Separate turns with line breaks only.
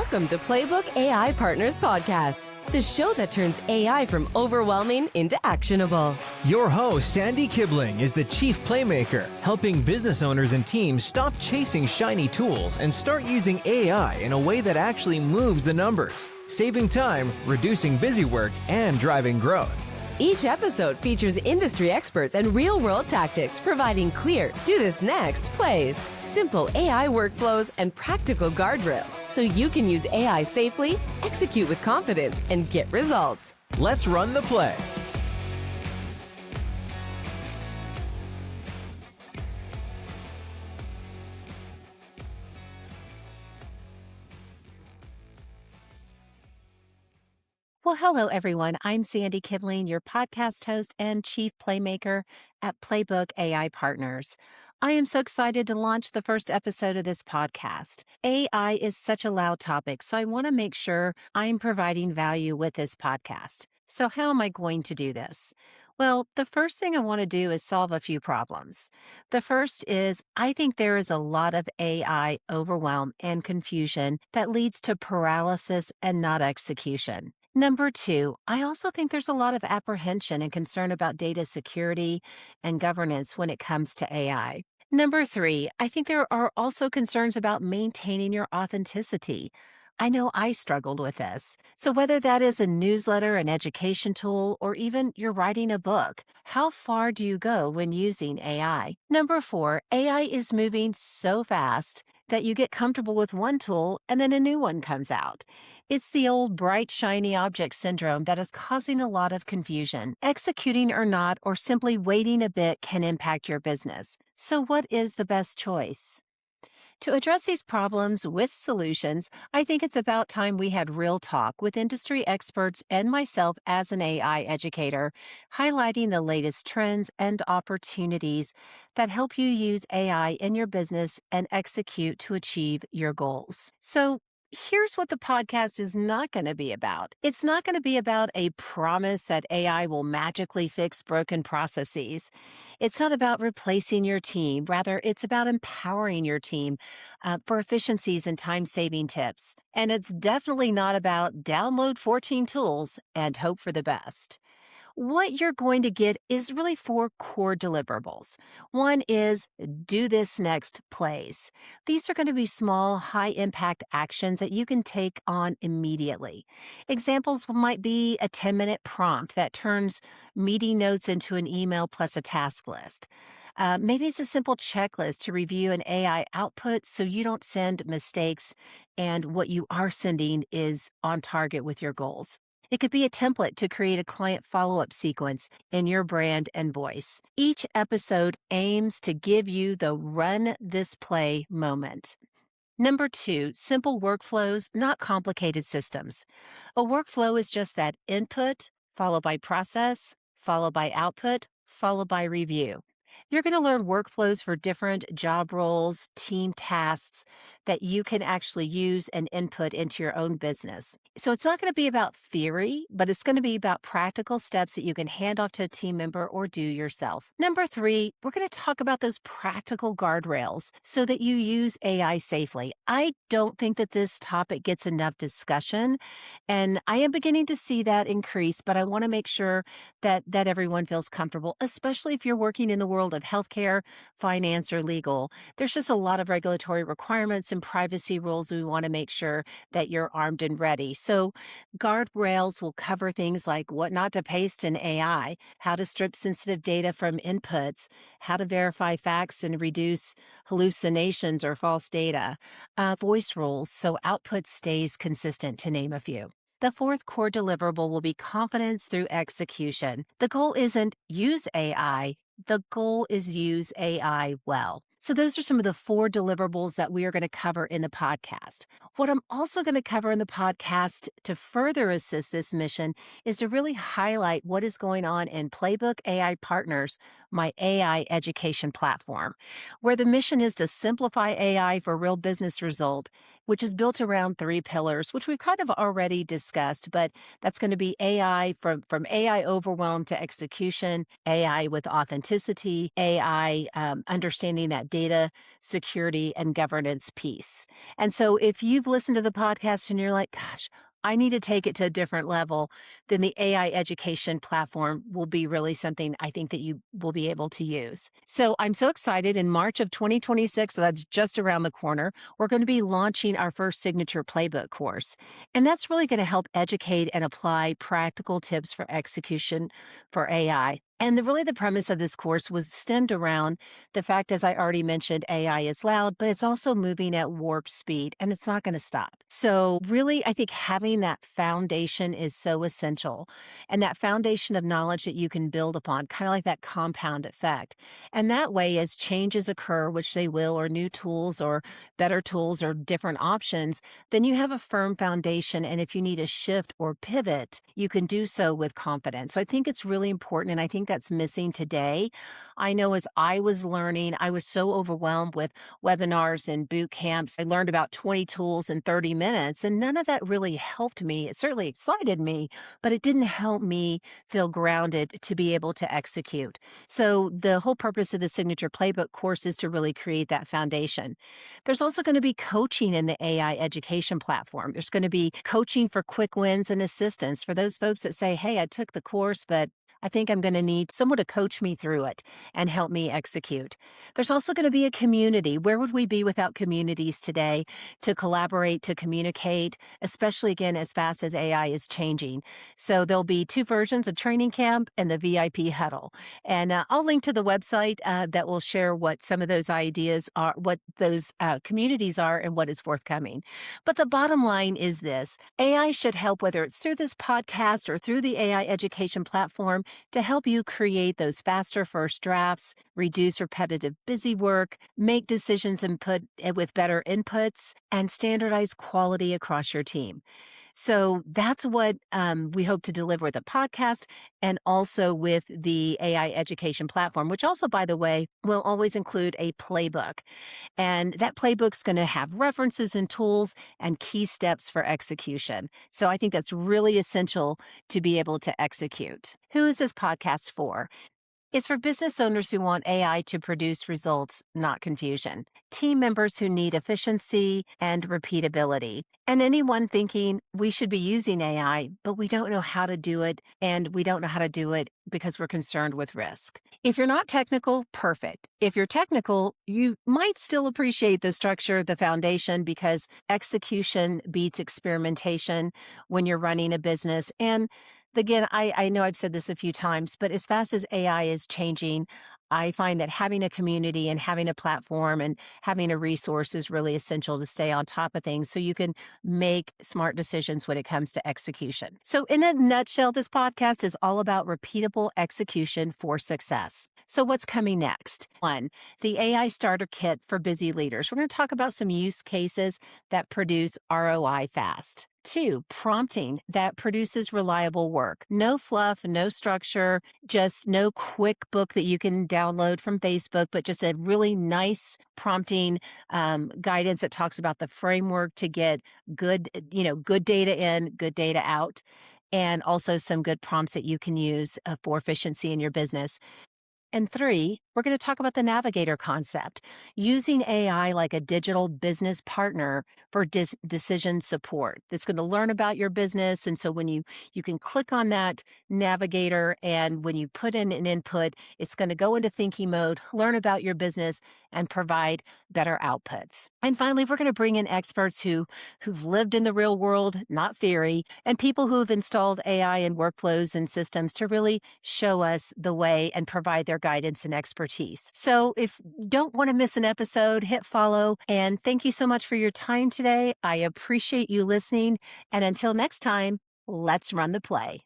Welcome to Playbook AI Partners podcast, the show that turns AI from overwhelming into actionable.
Your host, Sandy Kibling, is the Chief Playmaker, helping business owners and teams stop chasing shiny tools and start using AI in a way that actually moves the numbers, saving time, reducing busy work, and driving growth.
Each episode features industry experts and real-world tactics, providing clear, do this next plays, simple AI workflows, and practical guardrails so you can use AI safely, execute with confidence, and get results.
Let's run the play.
Well, hello, everyone. I'm Sandy Kibling, your podcast host and Chief Playmaker at Playbook AI Partners. I am so excited to launch the first episode of this podcast. AI is such a loud topic, so I want to make sure I'm providing value with this podcast. So how am I going to do this? Well, the first thing I want to do is solve a few problems. The first is I think there is a lot of AI overwhelm and confusion that leads to paralysis and not execution. Number two, I also think there's a lot of apprehension and concern about data security and governance when it comes to AI. Number three, I think there are also concerns about maintaining your authenticity. I know I struggled with this. So whether that is a newsletter, an education tool, or even you're writing a book, how far do you go when using AI? Number four, AI is moving so fast that you get comfortable with one tool and then a new one comes out. It's the old bright, shiny object syndrome that is causing a lot of confusion. Executing or not, or simply waiting a bit can impact your business. So what is the best choice? To address these problems with solutions, I think it's about time we had real talk with industry experts and myself as an AI educator, highlighting the latest trends and opportunities that help you use AI in your business and execute to achieve your goals. So, here's what the podcast is not going to be about. It's not going to be about a promise that AI will magically fix broken processes. It's not about replacing your team. Rather, it's about empowering your team for efficiencies and time-saving tips. And it's definitely not about download 14 tools and hope for the best. What you're going to get is really 4 core deliverables. One is do this next plays. These are going to be small, high-impact actions that you can take on immediately. Examples might be a 10-minute prompt that turns meeting notes into an email plus a task list. Maybe it's a simple checklist to review an AI output so you don't send mistakes and what you are sending is on target with your goals. It could be a template to create a client follow-up sequence in your brand and voice. Each episode aims to give you the run this play moment. Number 2, simple workflows, not complicated systems. A workflow is just that input, followed by process, followed by output, followed by review. You're going to learn workflows for different job roles, team tasks that you can actually use and input into your own business. So it's not going to be about theory, but it's going to be about practical steps that you can hand off to a team member or do yourself. Number 3, we're going to talk about those practical guardrails so that you use AI safely. I don't think that this topic gets enough discussion, and I am beginning to see that increase, but I want to make sure that everyone feels comfortable, especially if you're working in the world of healthcare, finance, or legal. There's just a lot of regulatory requirements and privacy rules. We want to make sure that you're armed and ready. So guardrails will cover things like what not to paste in AI, how to strip sensitive data from inputs, how to verify facts and reduce hallucinations or false data, voice rules so output stays consistent, to name a few. The 4th core deliverable will be confidence through execution. The goal isn't use AI. The goal is use AI well. So those are some of the 4 deliverables that we are going to cover in the podcast. What I'm also going to cover in the podcast to further assist this mission is to really highlight what is going on in Playbook AI Partners, my AI education platform, where the mission is to simplify AI for real business result, which is built around 3 pillars, which we've kind of already discussed, but that's going to be AI from AI overwhelm to execution, AI with authenticity, AI understanding that that data security and governance piece. And so if you've listened to the podcast and you're like, gosh, I need to take it to a different level, then the AI education platform will be really something I think that you will be able to use. So I'm so excited. In March of 2026, so that's just around the corner, we're going to be launching our first signature playbook course. And that's really going to help educate and apply practical tips for execution for AI. And really the premise of this course was stemmed around the fact, as I already mentioned, AI is loud, but it's also moving at warp speed and it's not going to stop. So really, I think having that foundation is so essential, and that foundation of knowledge that you can build upon, kind of like that compound effect. And that way, as changes occur, which they will, or new tools or better tools or different options, then you have a firm foundation. And if you need a shift or pivot, you can do so with confidence. So I think it's really important. And I think that's missing today. I know as I was learning, I was so overwhelmed with webinars and boot camps. I learned about 20 tools in 30 minutes, and none of that really helped me. It certainly excited me, but it didn't help me feel grounded to be able to execute. So the whole purpose of the Signature Playbook course is to really create that foundation. There's also going to be coaching in the AI education platform. There's going to be coaching for quick wins and assistance for those folks that say, hey, I took the course, but I think I'm going to need someone to coach me through it and help me execute. There's also going to be a community. Where would we be without communities today to collaborate, to communicate, especially again, as fast as AI is changing? So there'll be two versions, a training camp and the VIP huddle. And I'll link to the website that will share what some of those ideas are, what those communities are, and what is forthcoming. But the bottom line is this: AI should help, whether it's through this podcast or through the AI education platform, to help you create those faster first drafts, reduce repetitive busy work, make decisions with better inputs, and standardize quality across your team. So that's what we hope to deliver with the podcast and also with the AI education platform, which also, by the way, will always include a playbook. And that playbook's going to have references and tools and key steps for execution. So I think that's really essential to be able to execute. Who is this podcast for? It's for business owners who want AI to produce results, not confusion. Team members who need efficiency and repeatability. And anyone thinking we should be using AI, but we don't know how to do it, and we don't know how to do it because we're concerned with risk. If you're not technical, perfect. If you're technical, you might still appreciate the structure, the foundation, because execution beats experimentation when you're running a business. And again, I know I've said this a few times, but as fast as AI is changing, I find that having a community and having a platform and having a resource is really essential to stay on top of things so you can make smart decisions when it comes to execution. So in a nutshell, this podcast is all about repeatable execution for success. So what's coming next? 1, the AI starter kit for busy leaders. We're going to talk about some use cases that produce ROI fast. 2, prompting that produces reliable work. No fluff, no structure, just no quick book that you can download from Facebook, but just a really nice prompting guidance that talks about the framework to get good data in, good data out, and also some good prompts that you can use for efficiency in your business. And 3, we're going to talk about the navigator concept, using AI like a digital business partner for decision support. That's going to learn about your business. And so when you can click on that navigator, and when you put in an input, it's going to go into thinking mode, learn about your business, and provide better outputs. And finally, we're going to bring in experts who've lived in the real world, not theory, and people who've installed AI in workflows and systems to really show us the way and provide their guidance and expertise. So if you don't want to miss an episode, hit follow. And thank you so much for your time today. I appreciate you listening. And until next time, let's run the play.